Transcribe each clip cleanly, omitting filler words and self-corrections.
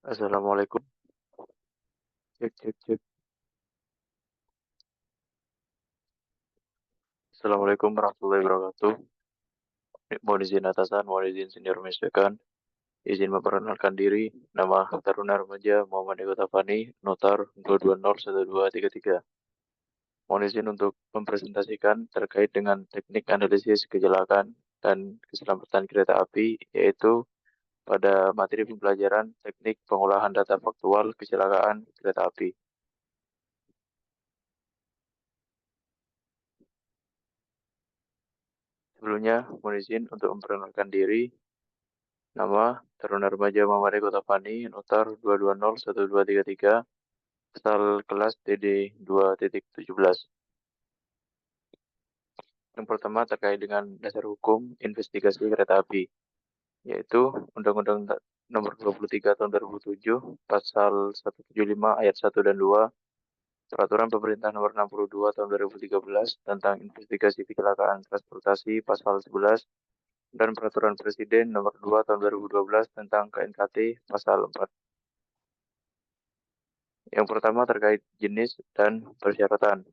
Assalamualaikum. Cek cek cek. Assalamualaikum warahmatullahi wabarakatuh. Mohon izin atasan, mohon izin senior menyampaikan. Izin memperkenalkan diri. Nama Taruna Remaja Muhammad Eko Tafani, Notar 2201233. Mohon izin untuk mempresentasikan terkait dengan teknik analisis kecelakaan dan keselamatan kereta api, yaitu pada materi pembelajaran teknik pengolahan data faktual kecelakaan kereta api. Sebelumnya, mohon izin untuk memperkenalkan diri. Nama Taruna Remaja Muhammad Eko Tafani, Notar 2201233, asal kelas TD 2.17. Yang pertama terkait dengan dasar hukum investigasi kereta api, yaitu Undang-Undang Nomor 23 Tahun 2007, Pasal 175 Ayat 1 dan 2, Peraturan Pemerintah Nomor 62 Tahun 2013 tentang investigasi kecelakaan transportasi Pasal 11, dan Peraturan Presiden Nomor 2 Tahun 2012 tentang KNKT Pasal 4. Yang pertama terkait jenis dan persyaratan.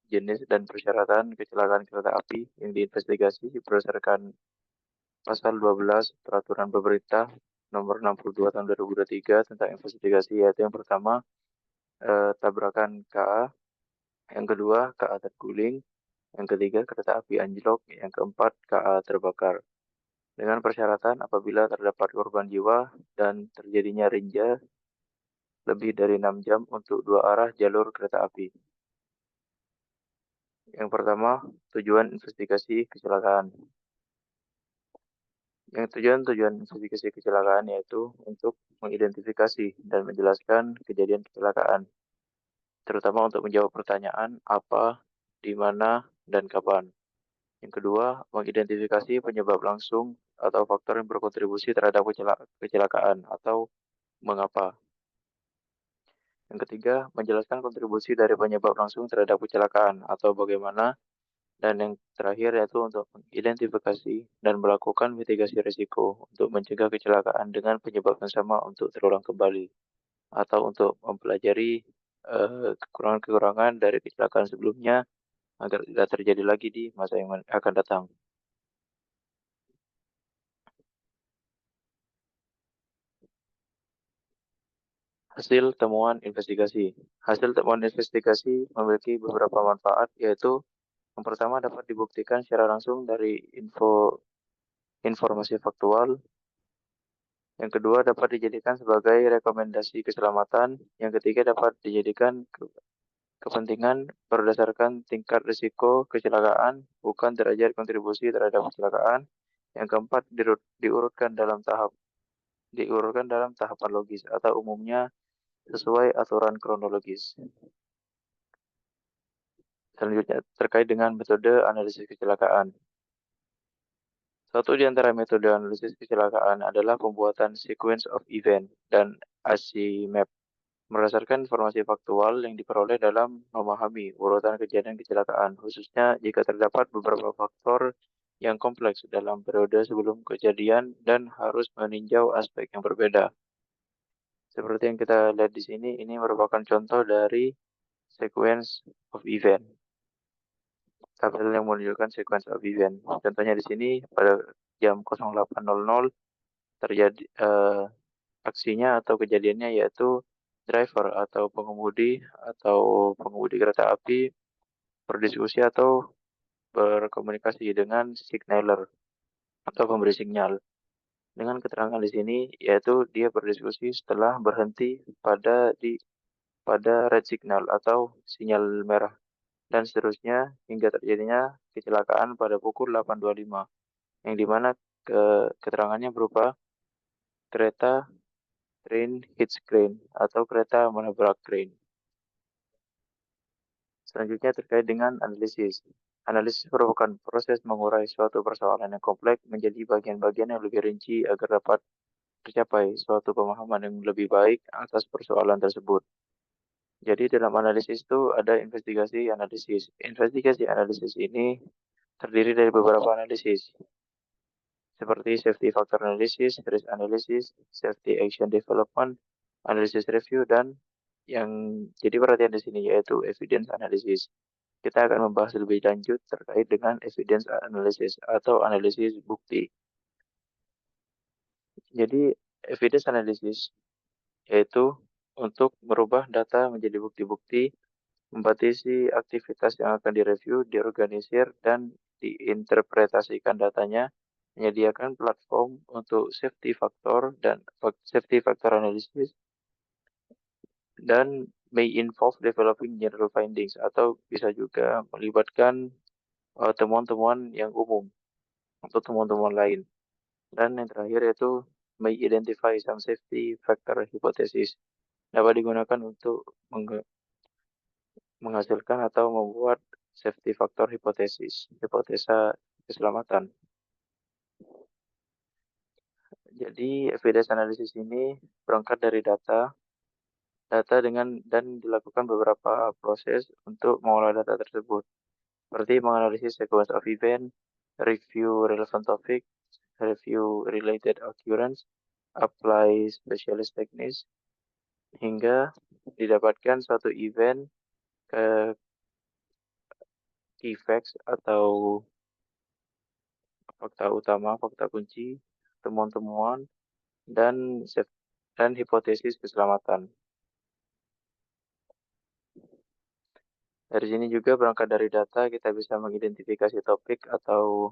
Jenis dan persyaratan kecelakaan kereta api yang diinvestigasi berdasarkan Pasal 12 Peraturan Pemerintah Nomor 62 Tahun 2023 tentang investigasi, yaitu yang pertama tabrakan KA, yang kedua KA terguling, yang ketiga kereta api anjlok, yang keempat KA terbakar. Dengan persyaratan apabila terdapat korban jiwa dan terjadinya rinja lebih dari 6 jam untuk dua arah jalur kereta api. Yang pertama, tujuan investigasi kecelakaan. Yang tujuan investigasi kecelakaan yaitu untuk mengidentifikasi dan menjelaskan kejadian kecelakaan, terutama untuk menjawab pertanyaan apa, di mana, dan kapan. Yang kedua, mengidentifikasi penyebab langsung atau faktor yang berkontribusi terhadap kecelakaan atau mengapa. Yang ketiga, menjelaskan kontribusi dari penyebab langsung terhadap kecelakaan atau bagaimana. Dan yang terakhir yaitu untuk mengidentifikasi dan melakukan mitigasi risiko untuk mencegah kecelakaan dengan penyebab yang sama untuk terulang kembali, atau untuk mempelajari kekurangan-kekurangan dari kecelakaan sebelumnya agar tidak terjadi lagi di masa yang akan datang. Hasil temuan investigasi. Hasil temuan investigasi memiliki beberapa manfaat, yaitu yang pertama dapat dibuktikan secara langsung dari informasi faktual. Yang kedua dapat dijadikan sebagai rekomendasi keselamatan. Yang ketiga dapat dijadikan kepentingan berdasarkan tingkat risiko kecelakaan, bukan derajat kontribusi terhadap kecelakaan. Yang keempat diurutkan dalam tahapan logis atau umumnya sesuai aturan kronologis. Selanjutnya terkait dengan metode analisis kecelakaan. Satu di antara metode analisis kecelakaan adalah pembuatan sequence of event dan ASIMAP. Berdasarkan informasi faktual yang diperoleh dalam memahami urutan kejadian kecelakaan, khususnya jika terdapat beberapa faktor yang kompleks dalam periode sebelum kejadian dan harus meninjau aspek yang berbeda. Seperti yang kita lihat di sini, ini merupakan contoh dari sequence of event. Tabel yang menunjukkan sequence of event. Contohnya di sini pada jam 08.00 terjadi aksinya atau kejadiannya yaitu driver atau pengemudi kereta api berdiskusi atau berkomunikasi dengan signaler atau pemberi sinyal. Dengan keterangan di sini yaitu dia berdiskusi setelah berhenti pada red signal atau sinyal merah, dan seterusnya hingga terjadinya kecelakaan pada pukul 8.25, yang dimana keterangannya berupa kereta train hits crane atau kereta menabrak crane. Selanjutnya terkait dengan analisis. Analisis merupakan proses mengurai suatu persoalan yang kompleks menjadi bagian-bagian yang lebih rinci agar dapat tercapai suatu pemahaman yang lebih baik atas persoalan tersebut. Jadi dalam analisis itu ada investigasi analisis. Investigasi analisis ini terdiri dari beberapa analisis, seperti safety factor analysis, risk analysis, safety action development, analisis review, dan yang jadi perhatian di sini yaitu evidence analysis. Kita akan membahas lebih lanjut terkait dengan evidence analysis atau analisis bukti. Jadi evidence analysis yaitu untuk merubah data menjadi bukti-bukti, membatasi aktivitas yang akan direview, diorganisir, dan diinterpretasikan datanya, menyediakan platform untuk safety factor dan safety factor analysis, dan may involve developing general findings atau bisa juga melibatkan temuan-temuan yang umum atau temuan-temuan lain. Dan yang terakhir yaitu may identify some safety factor hypothesis, dapat digunakan untuk menghasilkan atau membuat safety factor hipotesis, hipotesa keselamatan. Jadi evidence analysis ini berangkat dari data dan dilakukan beberapa proses untuk mengolah data tersebut, seperti menganalisis sequence of event, review relevant topic, review related occurrence, apply specialist techniques, hingga didapatkan suatu event ke key facts atau fakta utama, fakta kunci, temuan-temuan, dan hipotesis keselamatan. Dari sini juga berangkat dari data kita bisa mengidentifikasi topik atau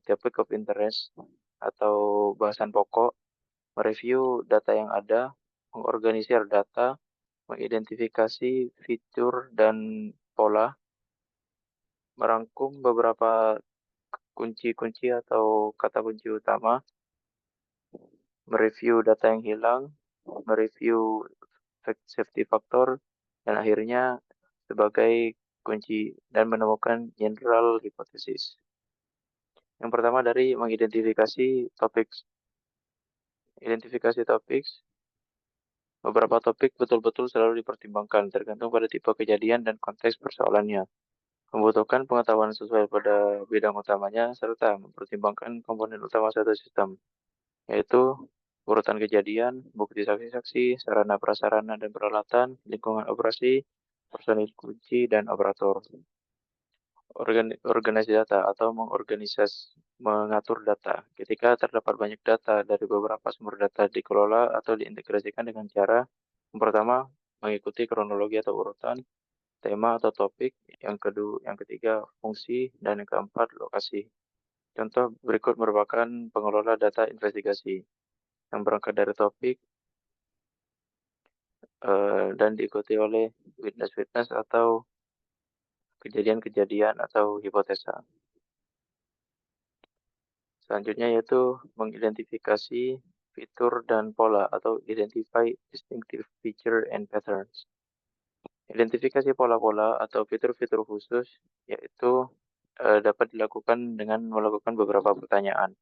topic of interest atau bahasan pokok, mereview data yang ada, mengorganisir data, mengidentifikasi fitur dan pola, merangkum beberapa kunci-kunci atau kata kunci utama, mereview data yang hilang, mereview safety factor, dan akhirnya sebagai kunci dan menemukan general hypothesis. Yang pertama dari mengidentifikasi topik. Identifikasi topik, beberapa topik betul-betul selalu dipertimbangkan tergantung pada tipe kejadian dan konteks persoalannya. Membutuhkan pengetahuan sesuai pada bidang utamanya serta mempertimbangkan komponen utama suatu sistem, yaitu urutan kejadian, bukti saksi-saksi, sarana prasarana dan peralatan, lingkungan operasi, personil kunci, dan operator. Organisasi data atau mengatur data. Ketika terdapat banyak data dari beberapa sumber data dikelola atau diintegrasikan dengan cara yang pertama mengikuti kronologi atau urutan, tema atau topik, yang ketiga fungsi, dan yang keempat lokasi. Contoh berikut merupakan pengelola data investigasi yang berangkat dari topik dan diikuti oleh witness-witness atau kejadian-kejadian atau hipotesa. Selanjutnya yaitu mengidentifikasi fitur dan pola atau identify distinctive feature and patterns. Identifikasi pola-pola atau fitur-fitur khusus yaitu dapat dilakukan dengan melakukan beberapa pertanyaan.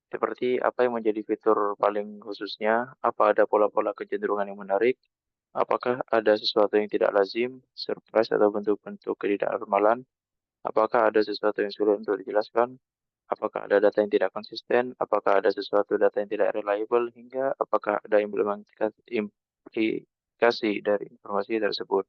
Seperti apa yang menjadi fitur paling khususnya, apa ada pola-pola kecenderungan yang menarik, apakah ada sesuatu yang tidak lazim, surprise atau bentuk-bentuk ketidaknormalan, apakah ada sesuatu yang sulit untuk dijelaskan, apakah ada data yang tidak konsisten, apakah ada sesuatu data yang tidak reliable, hingga apakah ada implikasi dari informasi tersebut.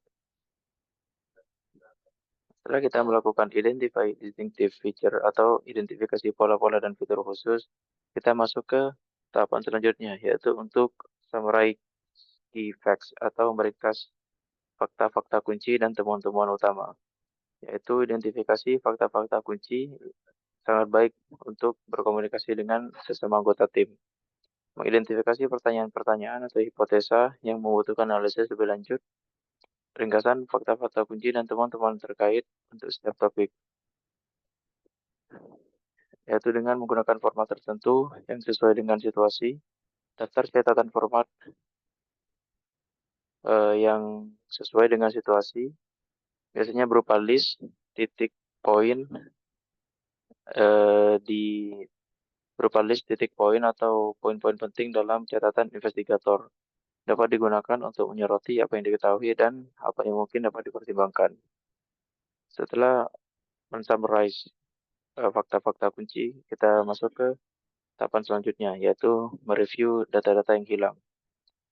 Setelah kita melakukan identify distinctive feature atau identifikasi pola-pola dan fitur khusus, kita masuk ke tahapan selanjutnya, yaitu untuk summarize key facts atau meringkas fakta-fakta kunci dan temuan-temuan utama, yaitu identifikasi fakta-fakta kunci sangat baik untuk berkomunikasi dengan sesama anggota tim. Mengidentifikasi pertanyaan-pertanyaan atau hipotesa yang membutuhkan analisis lebih lanjut, ringkasan fakta-fakta kunci dan temuan-temuan terkait untuk setiap topik, yaitu dengan menggunakan format tertentu yang sesuai dengan situasi, daftar catatan format yang sesuai dengan situasi, biasanya berupa list, titik, poin, di berupa list titik poin atau poin-poin penting dalam catatan investigator. Dapat digunakan untuk menyoroti apa yang diketahui dan apa yang mungkin dapat dipertimbangkan. Setelah men-summarize fakta-fakta kunci, kita masuk ke tahapan selanjutnya, yaitu mereview data-data yang hilang.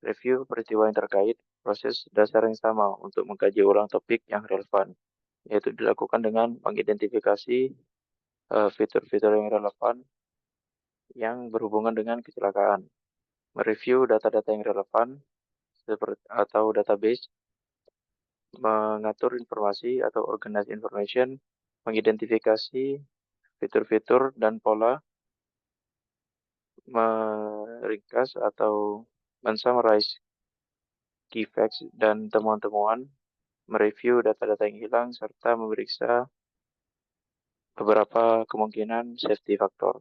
Review peristiwa yang terkait, proses dasar yang sama untuk mengkaji ulang topik yang relevan, yaitu dilakukan dengan mengidentifikasi fitur-fitur yang relevan yang berhubungan dengan kecelakaan, mereview data-data yang relevan seperti atau database, mengatur informasi atau organize information, mengidentifikasi fitur-fitur dan pola, meringkas atau mensummarize key facts dan temuan-temuan, mereview data-data yang hilang, serta memeriksa beberapa kemungkinan safety factor.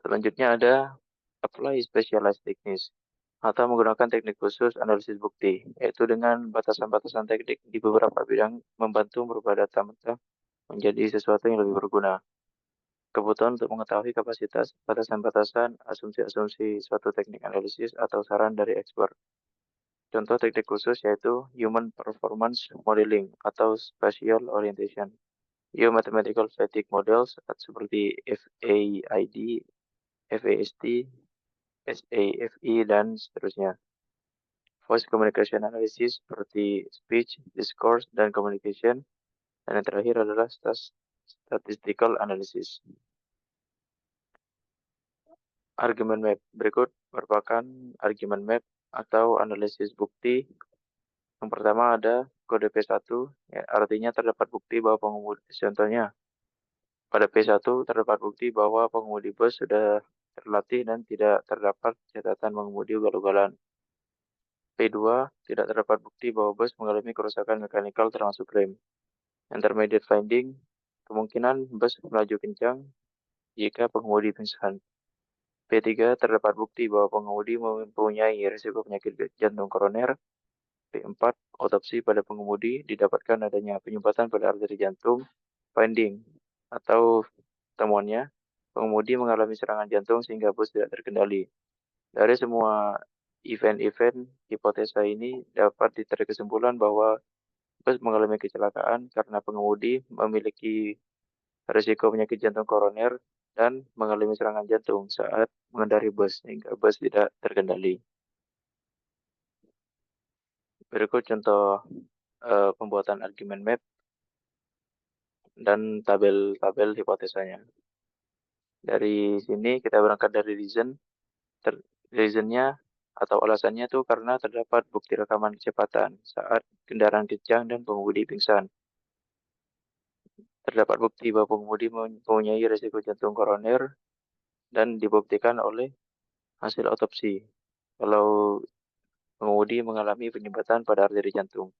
Selanjutnya ada apply specialized techniques atau menggunakan teknik khusus analisis bukti, yaitu dengan batasan-batasan teknik di beberapa bidang membantu merubah data mentah menjadi sesuatu yang lebih berguna. Kebutuhan untuk mengetahui kapasitas, batasan-batasan, asumsi-asumsi suatu teknik analisis atau saran dari expert. Contoh teknik khusus yaitu Human Performance Modeling atau Spatial Orientation, Mathematical Fatigue Models seperti FAID, FAST, SAFE, dan seterusnya. Voice Communication Analysis seperti Speech, Discourse, dan Communication. Dan yang terakhir adalah Statistical Analysis. Argument map berikut merupakan argument map atau analisis bukti. Yang pertama ada kode P1, ya, artinya terdapat bukti bahwa pengemudi, contohnya pada P1 terdapat bukti bahwa pengemudi bus sudah terlatih dan tidak terdapat catatan mengemudi ugal-ugalan. P2 tidak terdapat bukti bahwa bus mengalami kerusakan mekanikal termasuk rem. Intermediate finding, kemungkinan bus melaju kencang jika pengemudi pingsan. P3 terdapat bukti bahwa pengemudi mempunyai risiko penyakit jantung koroner. P4 otopsi pada pengemudi didapatkan adanya penyumbatan pada arteri jantung. Finding atau temuannya, pengemudi mengalami serangan jantung sehingga bus tidak terkendali. Dari semua event-event hipotesa ini dapat ditarik kesimpulan bahwa bus mengalami kecelakaan karena pengemudi memiliki risiko penyakit jantung koroner dan mengalami serangan jantung saat mengendari bus sehingga bus tidak terkendali. Berikut contoh pembuatan argument map dan tabel-tabel hipotesanya. Dari sini kita berangkat dari reasonnya atau alasannya itu karena terdapat bukti rekaman kecepatan saat kendaraan kencang dan pengemudi pingsan. Terdapat bukti bahwa pengemudi mempunyai risiko jantung koroner dan dibuktikan oleh hasil otopsi kalau pengemudi mengalami penyumbatan pada arteri jantung.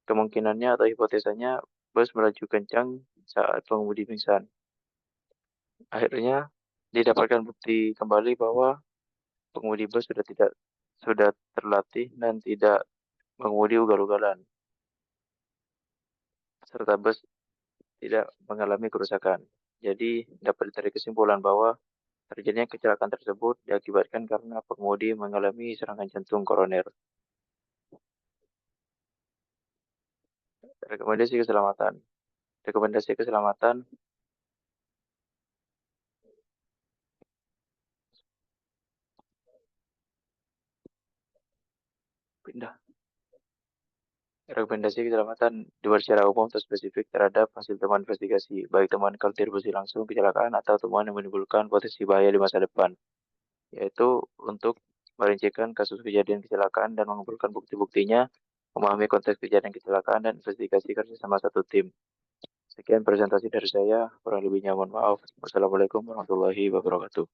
Kemungkinannya atau hipotesanya bus melaju kencang saat pengemudi pingsan. Akhirnya didapatkan bukti kembali bahwa pengemudi bus sudah terlatih dan tidak mengemudi ugal-ugalan, serta bus tidak mengalami kerusakan. Jadi dapat ditarik kesimpulan bahwa terjadinya kecelakaan tersebut diakibatkan karena pengemudi mengalami serangan jantung koroner. Rekomendasi keselamatan. Rekomendasi keselamatan pindah. Rekomendasi keselamatan dibuat secara umum atau spesifik terhadap hasil temuan investigasi, baik temuan kontribusi langsung kecelakaan atau temuan yang menimbulkan potensi bahaya di masa depan, yaitu untuk merincikan kasus kejadian kecelakaan dan mengumpulkan bukti-buktinya, memahami konteks kejadian kecelakaan, dan investigasi kerjasama satu tim. Sekian presentasi dari saya, kurang lebihnya mohon maaf. Wassalamualaikum warahmatullahi wabarakatuh.